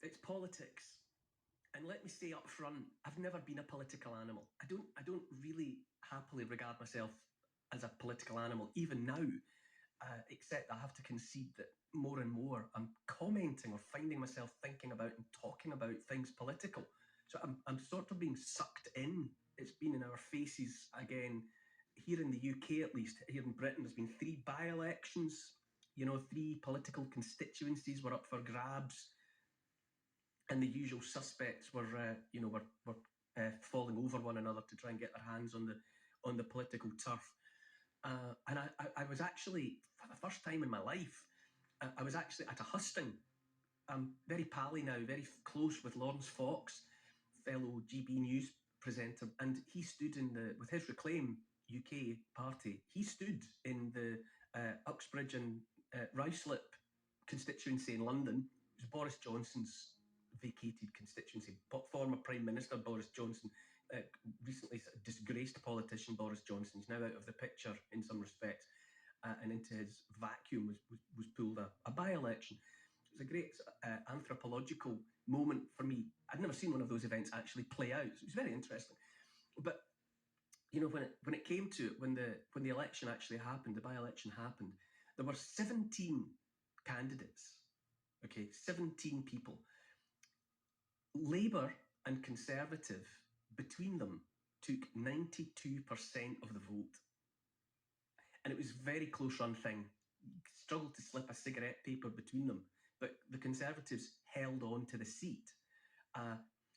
it's politics. And let me say up front, I've never been a political animal. I don't really happily regard myself as a political animal, even now, except I have to concede that more and more I'm commenting or finding myself thinking about and talking about things political. So I'm sort of being sucked in. It's been in our faces again. Here in the UK, at least, here in Britain, there's been 3 by-elections. 3 political constituencies were up for grabs. And the usual suspects were falling over one another to try and get their hands on the political turf. And I was actually, for the first time in my life, I was actually at a husting. I'm very pally now, very close with Lawrence Fox, fellow GB News presenter, and he stood with his Reclaim UK party, he stood in the Uxbridge and Ruislip constituency in London. It was Boris Johnson's vacated constituency. Former Prime Minister Boris Johnson, recently disgraced politician Boris Johnson, is now out of the picture in some respects, and into his vacuum was pulled a by-election. It was a great anthropological moment for me. I'd never seen one of those events actually play out. So it was very interesting. But when it came to it, when the election actually happened, the by-election happened, there were 17 candidates. Okay, 17 people. Labour and Conservative, between them, took 92% of the vote. And it was a very close run thing. You struggled to slip a cigarette paper between them, but the Conservatives held on to the seat.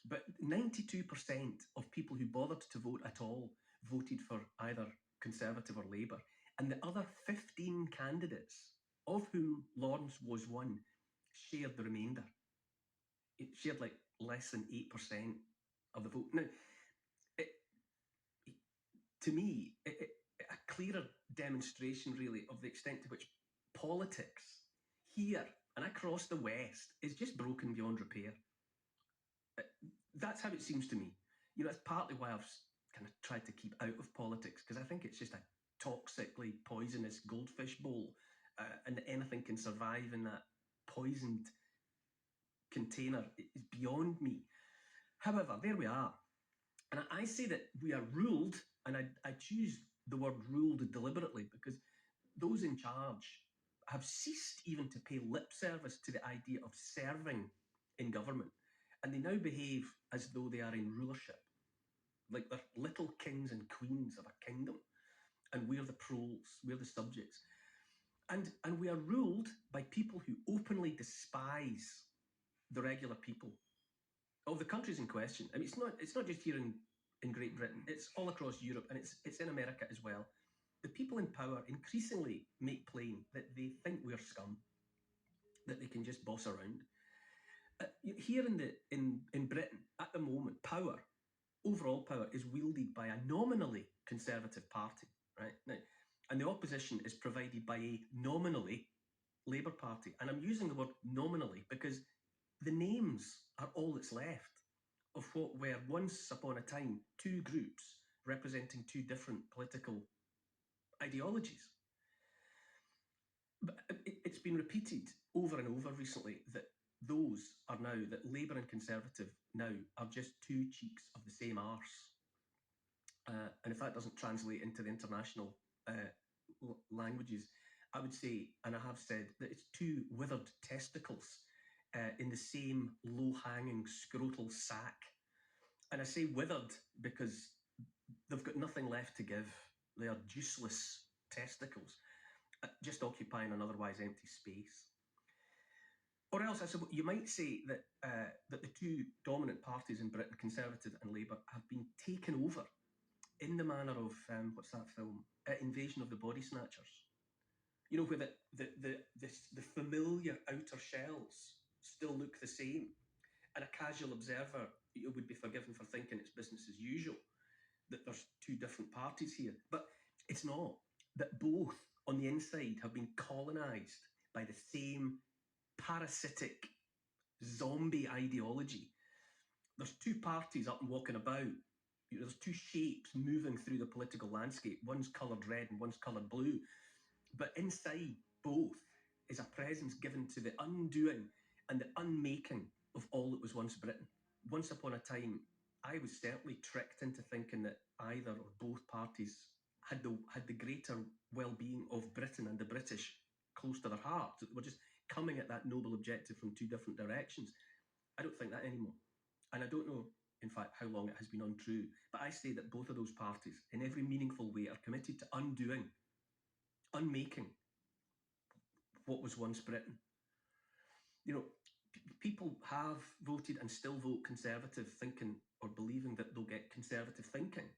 But 92% of people who bothered to vote at all voted for either Conservative or Labour. And the other 15 candidates, of whom Lawrence was one, shared the remainder. It shared like less than 8% of the vote. Now, to me, a clearer demonstration really of the extent to which politics here and across the West is just broken beyond repair. That's how it seems to me. That's partly why I've kind of tried to keep out of politics, because I think it's just a toxically poisonous goldfish bowl, and anything can survive in that poisoned container is beyond me. However, there we are. And I say that we are ruled, and I choose the word ruled deliberately because those in charge have ceased even to pay lip service to the idea of serving in government. And they now behave as though they are in rulership, like they're little kings and queens of a kingdom. And we're the proles, we're the subjects. And we are ruled by people who openly despise the regular people of the countries in question. I mean, it's not just here in Great Britain, it's all across Europe, and it's in America as well. The people in power increasingly make plain that they think we're scum, that they can just boss around. Here in Britain, at the moment, overall power is wielded by a nominally Conservative party, right? Now, and the opposition is provided by a nominally Labour Party. And I'm using the word nominally because the names are all that's left of what were once upon a time 2 groups representing 2 different political ideologies. But it's been repeated over and over recently that Labour and Conservative now are just 2 cheeks of the same arse. And if that doesn't translate into the international languages, I would say, and I have said, that it's 2 withered testicles in the same low-hanging scrotal sack. And I say withered because they've got nothing left to give. They are juiceless testicles, just occupying an otherwise empty space. Or else, I suppose, you might say that the 2 dominant parties in Britain, Conservative and Labour, have been taken over in the manner of, what's that film? Invasion of the Body Snatchers. Where the familiar outer shells still look the same. And a casual observer would be forgiven for thinking it's business as usual, that there's 2 different parties here. But it's not. That both on the inside have been colonised by the same parasitic zombie ideology. There's 2 parties up and walking about. There's 2 shapes moving through the political landscape. One's coloured red and one's coloured blue. But inside both is a presence given to the undoing and the unmaking of all that was once Britain. Once upon a time, I was certainly tricked into thinking that either or both parties had the greater well-being of Britain and the British close to their hearts. That they were just coming at that noble objective from two different directions. I don't think that anymore. And I don't know, in fact, how long it has been untrue. But I say that both of those parties, in every meaningful way, are committed to unmaking what was once Britain. You know, people have voted and still vote Conservative, thinking or believing that they'll get Conservative thinking.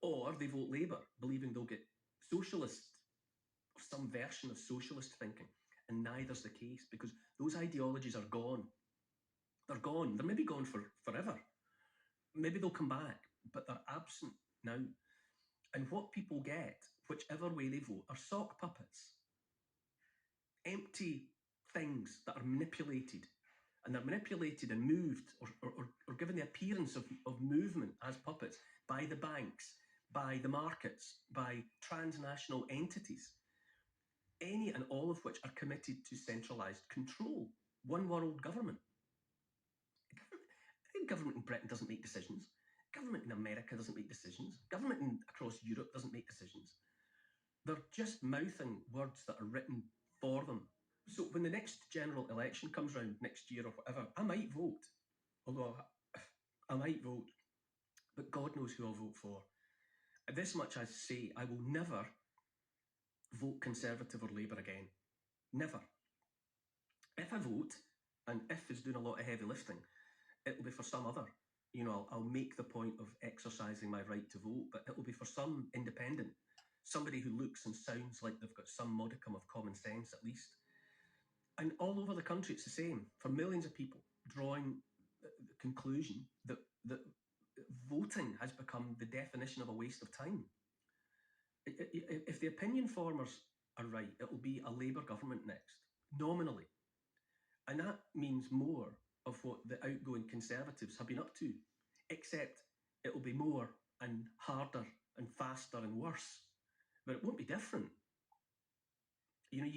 Or they vote Labour, believing they'll get socialist or some version of socialist thinking. And neither's the case, because those ideologies are gone. They're gone. They're maybe gone forever. Maybe they'll come back, but they're absent now. And what people get, whichever way they vote, are sock puppets. Empty things that are manipulated. And they're manipulated and moved or given the appearance of movement as puppets by the banks, by the markets, by transnational entities, any and all of which are committed to centralised control. One world government. Government in Britain doesn't make decisions. Government in America doesn't make decisions. Government across Europe doesn't make decisions. They're just mouthing words that are written for them. So when the next general election comes round next year or whatever, I might vote. Although I might vote. But God knows who I'll vote for. This much I say, I will never vote Conservative or Labour again. Never. If I vote, and if is doing a lot of heavy lifting, it'll be for some other. You know, I'll make the point of exercising my right to vote, but it'll be for some independent, somebody who looks and sounds like they've got some modicum of common sense at least. And all over the country, it's the same. For millions of people, drawing the conclusion that voting has become the definition of a waste of time. If the opinion formers are right, it will be a Labour government next, nominally. And that means more of what the outgoing Conservatives have been up to, except it will be more and harder and faster and worse. But it won't be different. You know,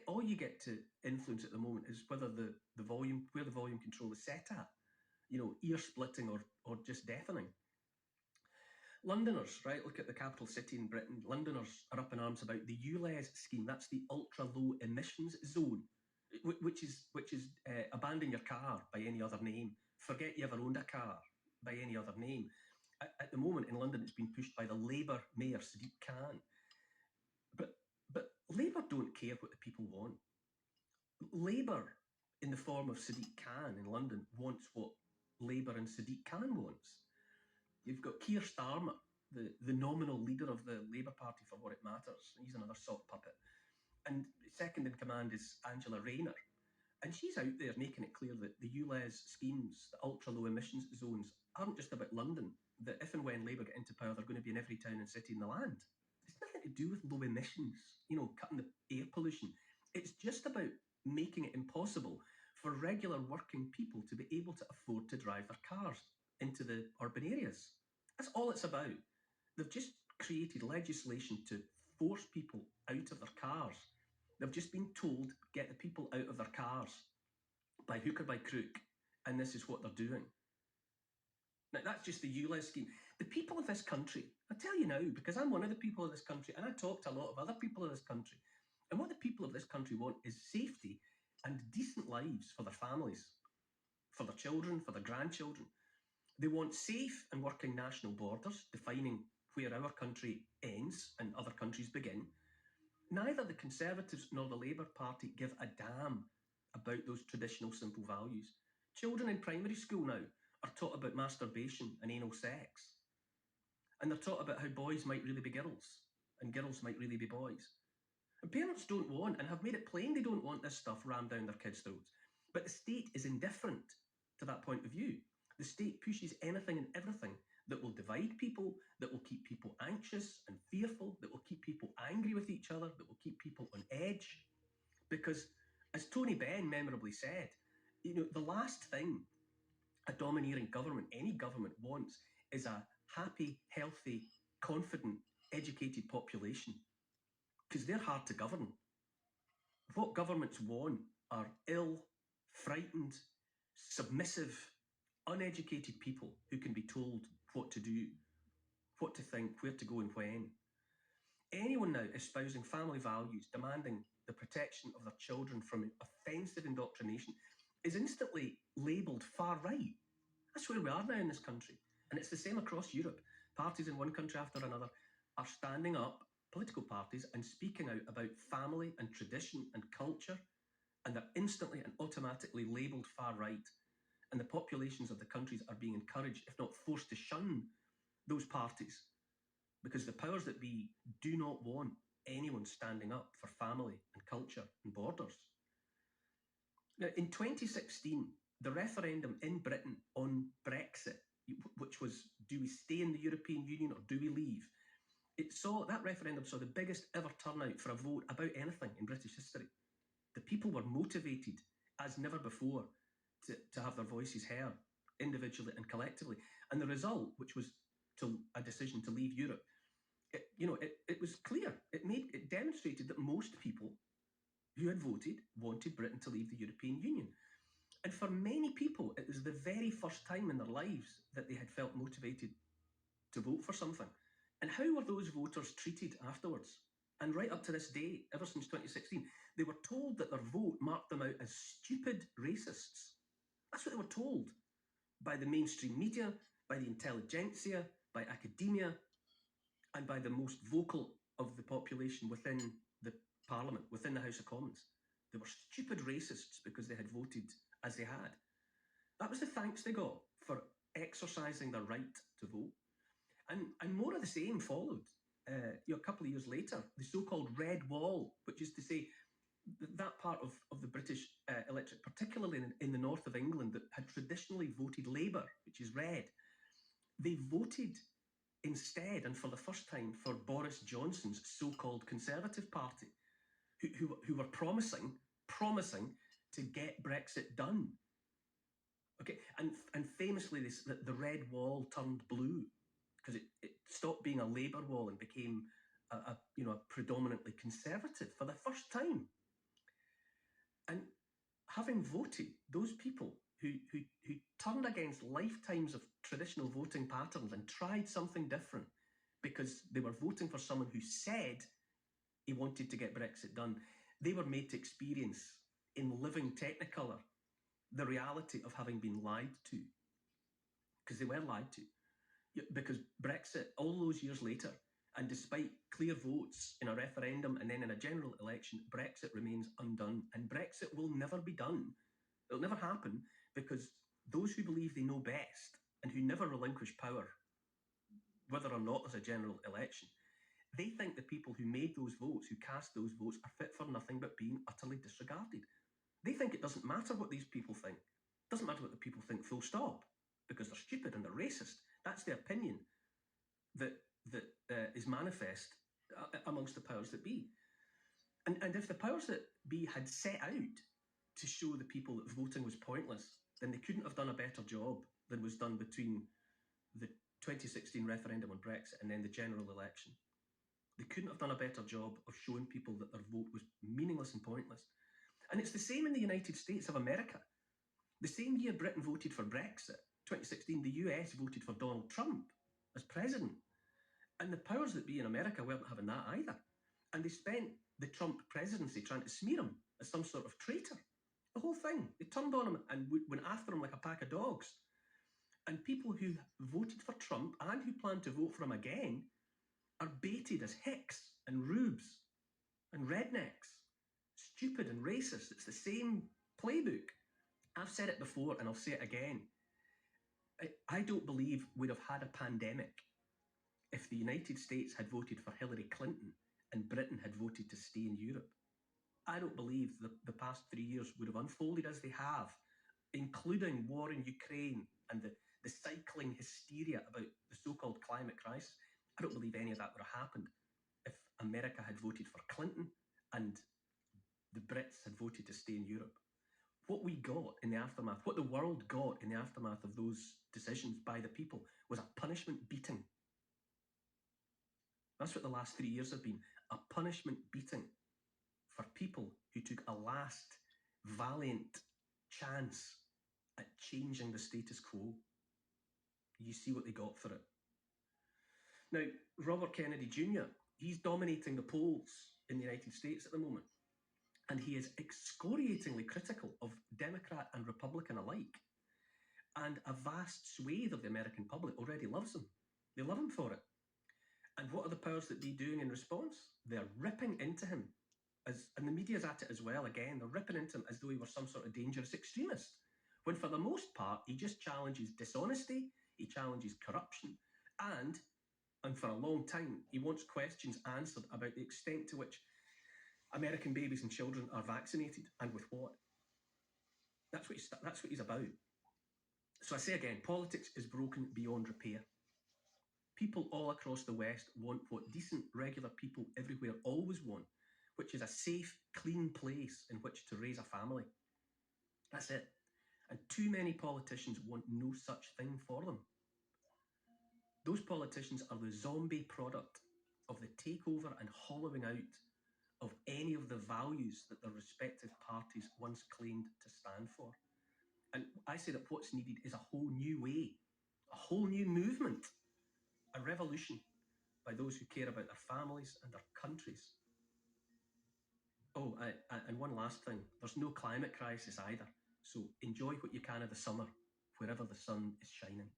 all you get to influence at the moment is whether the volume, where the volume control is set at. You know, ear splitting or just deafening. Londoners, right, look at the capital city in Britain. Londoners are up in arms about the ULEZ scheme. That's the ultra low emissions zone, which is abandon your car by any other name. Forget you ever owned a car by any other name. At the moment in London, it's been pushed by the Labour Mayor, Sadiq Khan. But Labour don't care what the people want. Labour, in the form of Sadiq Khan in London, wants what Labour and Sadiq Khan wants. You've got Keir Starmer, the nominal leader of the Labour Party for what it matters. He's another sock puppet. And second in command is Angela Rayner. And she's out there making it clear that the ULEZ schemes, the ultra-low emissions zones, aren't just about London. That if and when Labour get into power, they're going to be in every town and city in the land. It's nothing to do with low emissions, you know, cutting the air pollution. It's just about making it impossible for regular working people to be able to afford to drive their cars into the urban areas. That's all it's about. They've just created legislation to force people out of their cars. They've just been told, get the people out of their cars by hook or by crook, and this is what they're doing. Now, that's just the ULEZ scheme. The people of this country, I tell you now, because I'm one of the people of this country, and I talk to a lot of other people of this country, and what the people of this country want is safety and decent lives for their families, for their children, for their grandchildren. They want safe and working national borders, defining where our country ends and other countries begin. Neither the Conservatives nor the Labour Party give a damn about those traditional simple values. Children in primary school now are taught about masturbation and anal sex. And they're taught about how boys might really be girls and girls might really be boys. And parents don't want, and have made it plain they don't want this stuff rammed down their kids' throats. But the state is indifferent to that point of view. The state pushes anything and everything that will divide people, that will keep people anxious and fearful, that will keep people angry with each other, that will keep people on edge. Because, as Tony Benn memorably said, you know, the last thing a domineering government, any government, wants is a happy, healthy, confident, educated population. Because they're hard to govern. What governments want are ill, frightened, submissive, uneducated people who can be told what to do, what to think, where to go and when. Anyone now espousing family values, demanding the protection of their children from offensive indoctrination, is instantly labelled far right. That's where we are now in this country. And it's the same across Europe. Parties in one country after another are standing up, political parties, and speaking out about family and tradition and culture, and they're instantly and automatically labelled far right. And the populations of the countries are being encouraged, if not forced, to shun those parties, because the powers that be do not want anyone standing up for family and culture and borders. Now, in 2016, the referendum in Britain on Brexit, which was, do we stay in the European Union or do we leave? That referendum saw the biggest ever turnout for a vote about anything in British history. The people were motivated as never before to have their voices heard individually and collectively. And the result, which was a decision to leave Europe, it was clear. It demonstrated that most people who had voted wanted Britain to leave the European Union. And for many people, it was the very first time in their lives that they had felt motivated to vote for something. And how were those voters treated afterwards? And right up to this day, ever since 2016, they were told that their vote marked them out as stupid racists. That's what they were told by the mainstream media, by the intelligentsia, by academia, and by the most vocal of the population within the Parliament, within the House of Commons. They were stupid racists because they had voted as they had. That was the thanks they got for exercising their right to vote. And more of the same followed. A couple of years later, the so-called Red Wall, which is to say that part of the British electorate, particularly in the north of England, that had traditionally voted Labour, which is red, they voted instead, and for the first time, for Boris Johnson's so-called Conservative Party, who were promising to get Brexit done. Okay, and famously, the Red Wall turned blue because it stopped being a Labour wall and became a predominantly Conservative for the first time. And having voted, those people who turned against lifetimes of traditional voting patterns and tried something different because they were voting for someone who said he wanted to get Brexit done, they were made to experience in living technicolor the reality of having been lied to. Because they were lied to. Because Brexit, all those years later, and despite clear votes in a referendum and then in a general election, Brexit remains undone. And Brexit will never be done. It'll never happen because those who believe they know best and who never relinquish power, whether or not there's a general election, they think the people who made those votes, who cast those votes, are fit for nothing but being utterly disregarded. They think it doesn't matter what these people think. It doesn't matter what the people think, full stop, because they're stupid and they're racist. That's the opinion that is manifest amongst the powers that be. And if the powers that be had set out to show the people that voting was pointless, then they couldn't have done a better job than was done between the 2016 referendum on Brexit and then the general election. They couldn't have done a better job of showing people that their vote was meaningless and pointless. And it's the same in the United States of America. The same year Britain voted for Brexit, 2016, the US voted for Donald Trump as president. And the powers that be in America weren't having that either. And they spent the Trump presidency trying to smear him as some sort of traitor. The whole thing. They turned on him and went after him like a pack of dogs. And people who voted for Trump and who plan to vote for him again are baited as hicks and rubes and rednecks, stupid and racist. It's the same playbook. I've said it before and I'll say it again. I don't believe we'd have had a pandemic if the United States had voted for Hillary Clinton and Britain had voted to stay in Europe. I don't believe the past 3 years would have unfolded as they have, including war in Ukraine and the cycling hysteria about the so-called climate crisis. I don't believe any of that would have happened if America had voted for Clinton and the Brits had voted to stay in Europe. What we got in the aftermath, what the world got in the aftermath of those decisions by the people was a punishment beating. That's what the last 3 years have been, a punishment beating for people who took a last valiant chance at changing the status quo. You see what they got for it. Now, Robert Kennedy Jr., he's dominating the polls in the United States at the moment, and he is excoriatingly critical of Democrat and Republican alike. And a vast swathe of the American public already loves him. They love him for it. And what are the powers that be doing in response? They're ripping into him. And the media's at it as well, again, they're ripping into him as though he were some sort of dangerous extremist. When for the most part, he just challenges dishonesty, he challenges corruption, and for a long time, he wants questions answered about the extent to which American babies and children are vaccinated, and with what. That's what he's about. So I say again, politics is broken beyond repair. People all across the West want what decent, regular people everywhere always want, which is a safe, clean place in which to raise a family. That's it. And too many politicians want no such thing for them. Those politicians are the zombie product of the takeover and hollowing out of any of the values that their respective parties once claimed to stand for. And I say that what's needed is a whole new way, a whole new movement, a revolution by those who care about their families and their countries. Oh, and one last thing, there's no climate crisis either. So enjoy what you can of the summer, wherever the sun is shining.